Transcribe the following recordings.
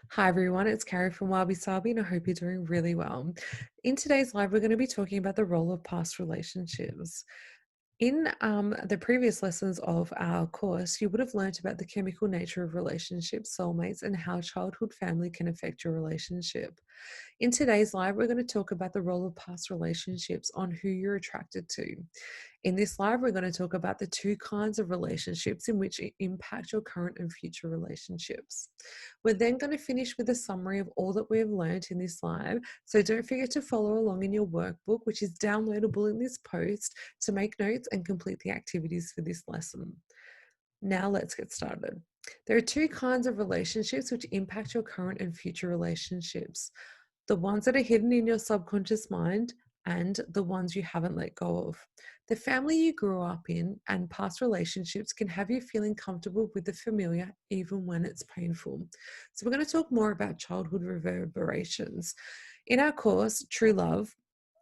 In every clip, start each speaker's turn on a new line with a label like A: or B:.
A: Hi everyone, it's Carrie from Wabi Sabi and I hope you're doing really well. In today's live, we're going to be talking about the role of past relationships. In the previous lessons of our course, you would have learnt about the chemical nature of relationships, soulmates, and how childhood family can affect your relationship. In today's live, we're going to talk about the role of past relationships on who you're attracted to. In this live, we're going to talk about the two kinds of relationships in which it impact your current and future relationships. We're then going to finish with a summary of all that we've learned in this live. So don't forget to follow along in your workbook, which is downloadable in this post, to make notes and complete the activities for this lesson. Now let's get started. There are two kinds of relationships which impact your current and future relationships: the ones that are hidden in your subconscious mind and the ones you haven't let go of. The family you grew up in and past relationships can have you feeling comfortable with the familiar even when it's painful. So, we're going to talk more about childhood reverberations. In our course, True Love,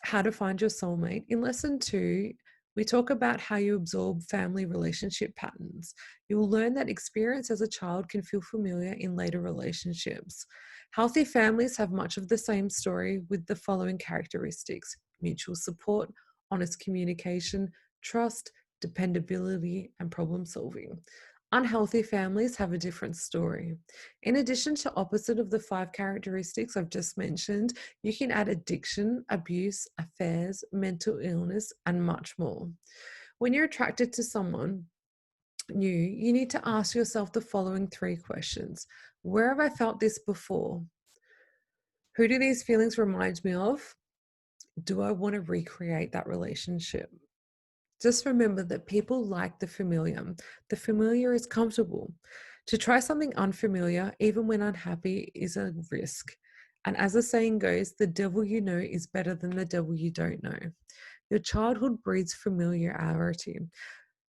A: How to Find Your Soulmate, in lesson 2, we talk about how you absorb family relationship patterns. You will learn that experience as a child can feel familiar in later relationships. Healthy families have much of the same story with the following characteristics: mutual support, honest communication, trust, dependability, and problem solving. Unhealthy families have a different story. In addition to opposite of the 5 characteristics I've just mentioned, you can add addiction, abuse, affairs, mental illness, and much more. When you're attracted to someone new, you need to ask yourself the following 3 questions. Where have I felt this before? Who do these feelings remind me of? Do I want to recreate that relationship? Just remember that people like the familiar. The familiar is comfortable. To try something unfamiliar, even when unhappy, is a risk. And as the saying goes, the devil you know is better than the devil you don't know. Your childhood breeds familiarity.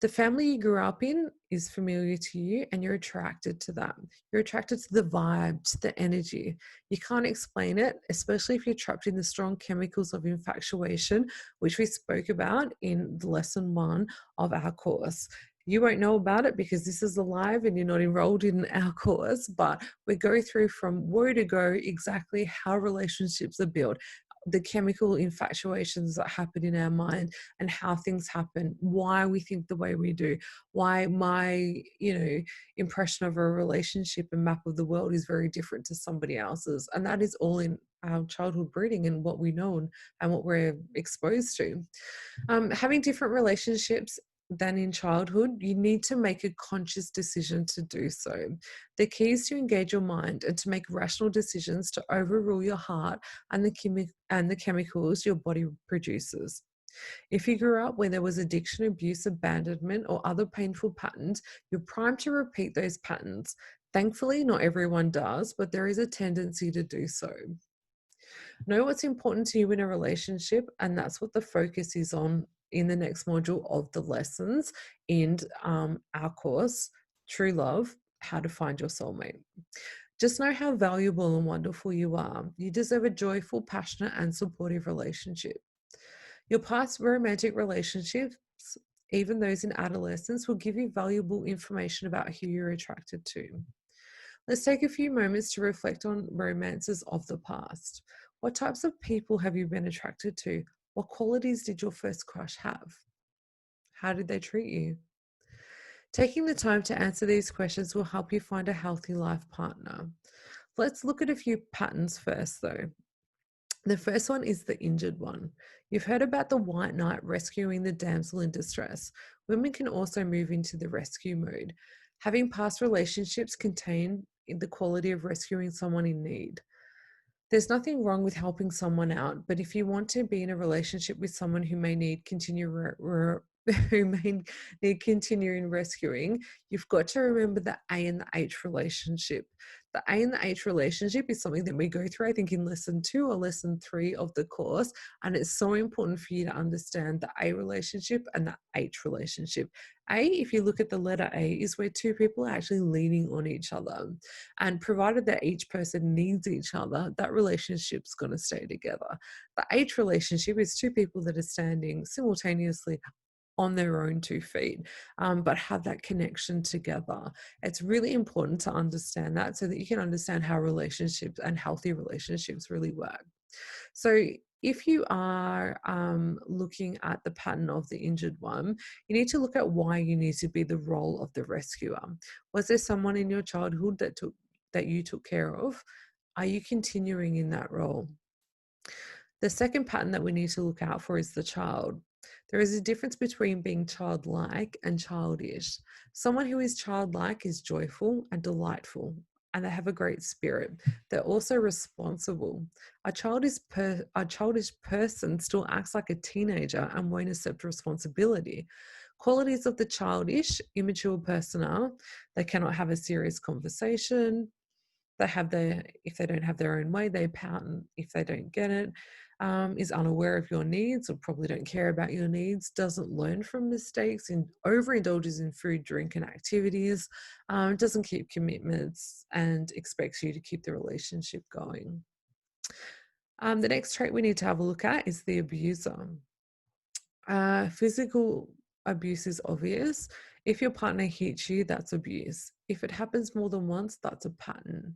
A: The family you grew up in is familiar to you and you're attracted to that. You're attracted to the vibe, to the energy. You can't explain it, especially if you're trapped in the strong chemicals of infatuation, which we spoke about in lesson 1 of our course. You won't know about it because this is live and you're not enrolled in our course, but we go through from word to go exactly how relationships are built, the chemical infatuations that happen in our mind and how things happen, why we think the way we do, why my, impression of a relationship and map of the world is very different to somebody else's. And that is all in our childhood breeding and what we know and what we're exposed to. Having different relationships than in childhood, you need to make a conscious decision to do so. The key is to engage your mind and to make rational decisions to overrule your heart and the chemicals your body produces. If you grew up where there was addiction, abuse, abandonment, or other painful patterns, you're primed to repeat those patterns. Thankfully, not everyone does, but there is a tendency to do so. Know what's important to you in a relationship, and that's what the focus is on in the next module of the lessons in our course, True Love, How to Find Your Soulmate. Just know how valuable and wonderful you are. You deserve a joyful, passionate, and supportive relationship. Your past romantic relationships, even those in adolescence, will give you valuable information about who you're attracted to. Let's take a few moments to reflect on romances of the past. What types of people have you been attracted to? What qualities did your first crush have? How did they treat you? Taking the time to answer these questions will help you find a healthy life partner. Let's look at a few patterns first, though. The first one is the injured one. You've heard about the white knight rescuing the damsel in distress. Women can also move into the rescue mode. Having past relationships contain the quality of rescuing someone in need. There's nothing wrong with helping someone out, but if you want to be in a relationship with someone who may need who may need continuing rescuing, you've got to remember the A and the H relationship. The A and the H relationship is something that we go through, I think, in lesson 2 or lesson 3 of the course. And it's so important for you to understand the A relationship and the H relationship. A, if you look at the letter A, is where two people are actually leaning on each other. And provided that each person needs each other, that relationship's going to stay together. The H relationship is two people that are standing simultaneously on their own 2 feet, but have that connection together. It's really important to understand that so that you can understand how relationships and healthy relationships really work. So, if you are looking at the pattern of the injured one, you need to look at why you need to be the role of the rescuer. Was there someone in your childhood that you took care of? Are you continuing in that role? The second pattern that we need to look out for is the child. There is a difference between being childlike and childish. Someone who is childlike is joyful and delightful, and they have a great spirit. They're also responsible. A childish person still acts like a teenager and won't accept responsibility. Qualities of the childish, immature person are they cannot have a serious conversation, if they don't have their own way, they pout if they don't get it, is unaware of your needs or probably don't care about your needs, doesn't learn from mistakes, and overindulges in food, drink, and activities, doesn't keep commitments, and expects you to keep the relationship going. The next trait we need to have a look at is the abuser. Physical abuse is obvious. If your partner hits you, that's abuse. If it happens more than once, that's a pattern.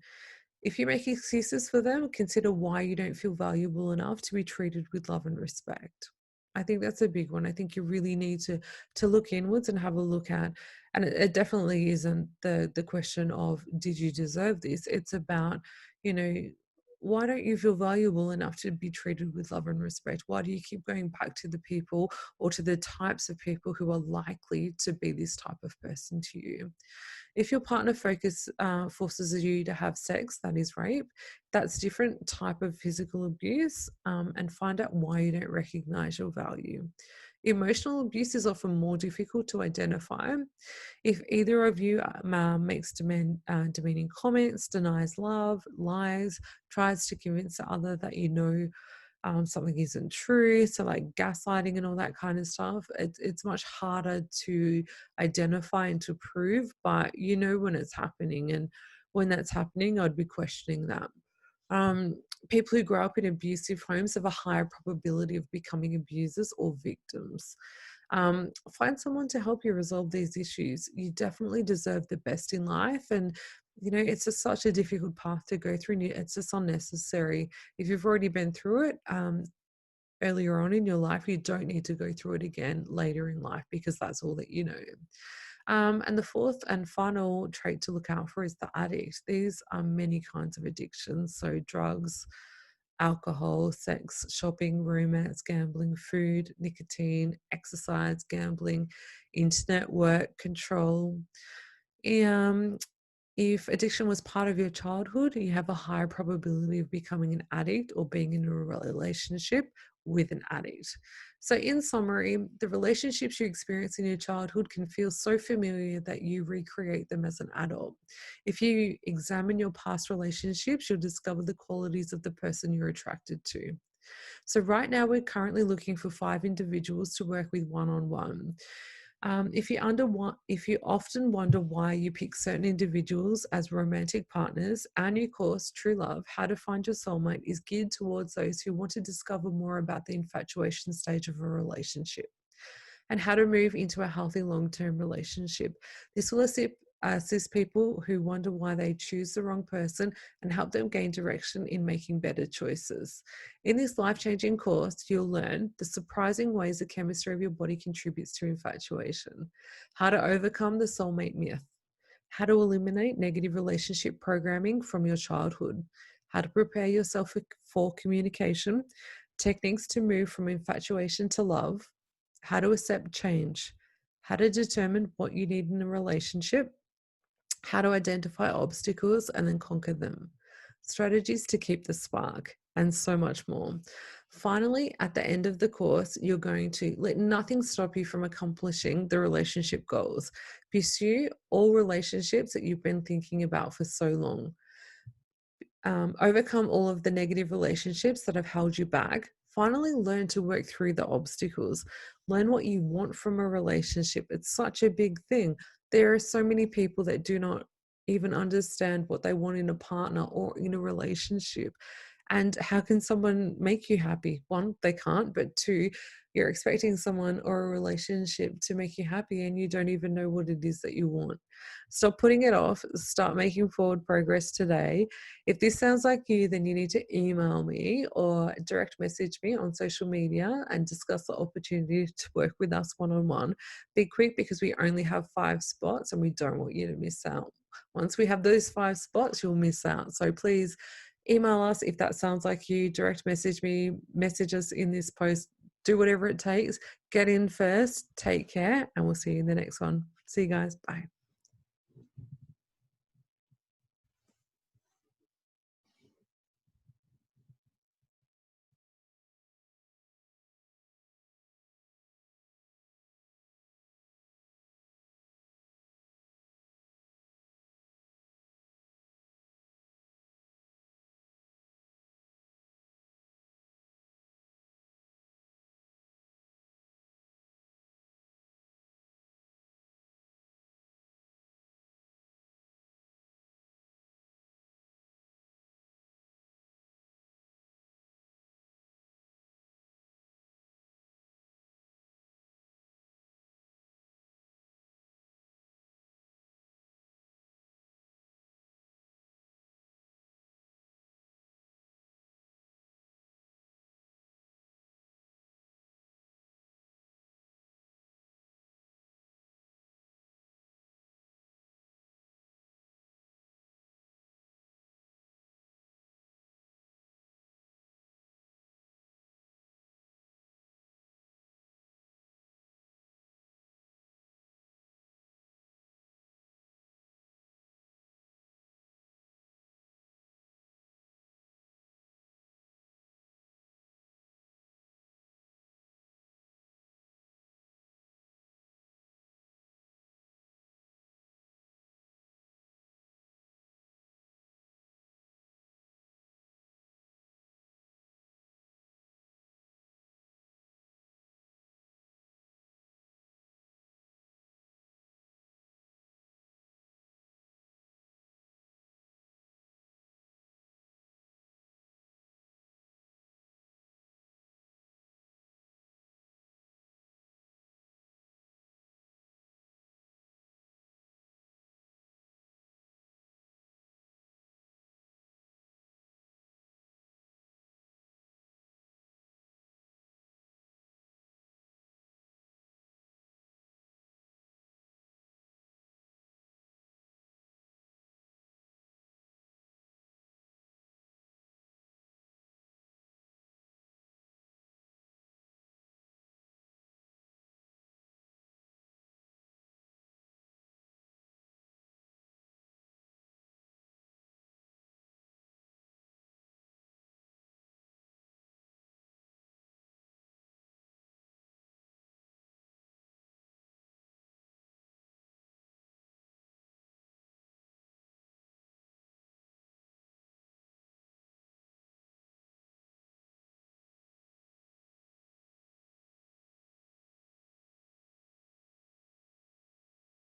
A: If you make excuses for them, consider why you don't feel valuable enough to be treated with love and respect. I think that's a big one. I think you really need to look inwards and have a look at, and it definitely isn't the question of did you deserve this? It's about, you know, why don't you feel valuable enough to be treated with love and respect? Why do you keep going back to the people or to the types of people who are likely to be this type of person to you? If your partner forces you to have sex, that is rape. That's different type of physical abuse, and find out why you don't recognize your value. Emotional abuse is often more difficult to identify. If either of you makes demeaning comments, denies love, lies, tries to convince the other that you know something isn't true, so like gaslighting and all that kind of stuff, it's much harder to identify and to prove, but you know when it's happening, and when that's happening, I'd be questioning that. um, People who grow up in abusive homes have a higher probability of becoming abusers or victims. Find someone to help you resolve these issues. You definitely deserve the best in life, and it's just such a difficult path to go through, and it's just unnecessary. If you've already been through it earlier on in your life, you don't need to go through it again later in life, because that's all that you know. And the fourth and final trait to look out for is the addict. These are many kinds of addictions, so drugs, alcohol, sex, shopping, romance, gambling, food, nicotine, exercise, gambling, internet, work, control. Um, if addiction was part of your childhood, you have a higher probability of becoming an addict or being in a relationship with an addict. So, in summary, the relationships you experience in your childhood can feel so familiar that you recreate them as an adult. If you examine your past relationships, you'll discover the qualities of the person you're attracted to. So, right now, we're currently looking for 5 individuals to work with one on one. If you often wonder why you pick certain individuals as romantic partners, our new course, True Love: How to Find Your Soulmate, is geared towards those who want to discover more about the infatuation stage of a relationship and how to move into a healthy long-term relationship. This will assist people who wonder why they choose the wrong person and help them gain direction in making better choices. In this life-changing course, you'll learn the surprising ways the chemistry of your body contributes to infatuation, how to overcome the soulmate myth, how to eliminate negative relationship programming from your childhood, how to prepare yourself for communication, techniques to move from infatuation to love, how to accept change, how to determine what you need in a relationship, how to identify obstacles and then conquer them, strategies to keep the spark, and so much more. Finally, at the end of the course, you're going to let nothing stop you from accomplishing the relationship goals. Pursue all relationships that you've been thinking about for so long. Overcome all of the negative relationships that have held you back. Finally, learn to work through the obstacles. Learn what you want from a relationship. It's such a big thing. There are so many people that do not even understand what they want in a partner or in a relationship. And how can someone make you happy? One, they can't, but two, you're expecting someone or a relationship to make you happy and you don't even know what it is that you want. Stop putting it off, start making forward progress today. If this sounds like you, then you need to email me or direct message me on social media and discuss the opportunity to work with us one on one. Be quick because we only have 5 spots and we don't want you to miss out. Once we have those 5 spots, you'll miss out. So please email us if that sounds like you, direct message me, message us in this post, do whatever it takes. Get in first, take care, and we'll see you in the next one. See you guys. Bye.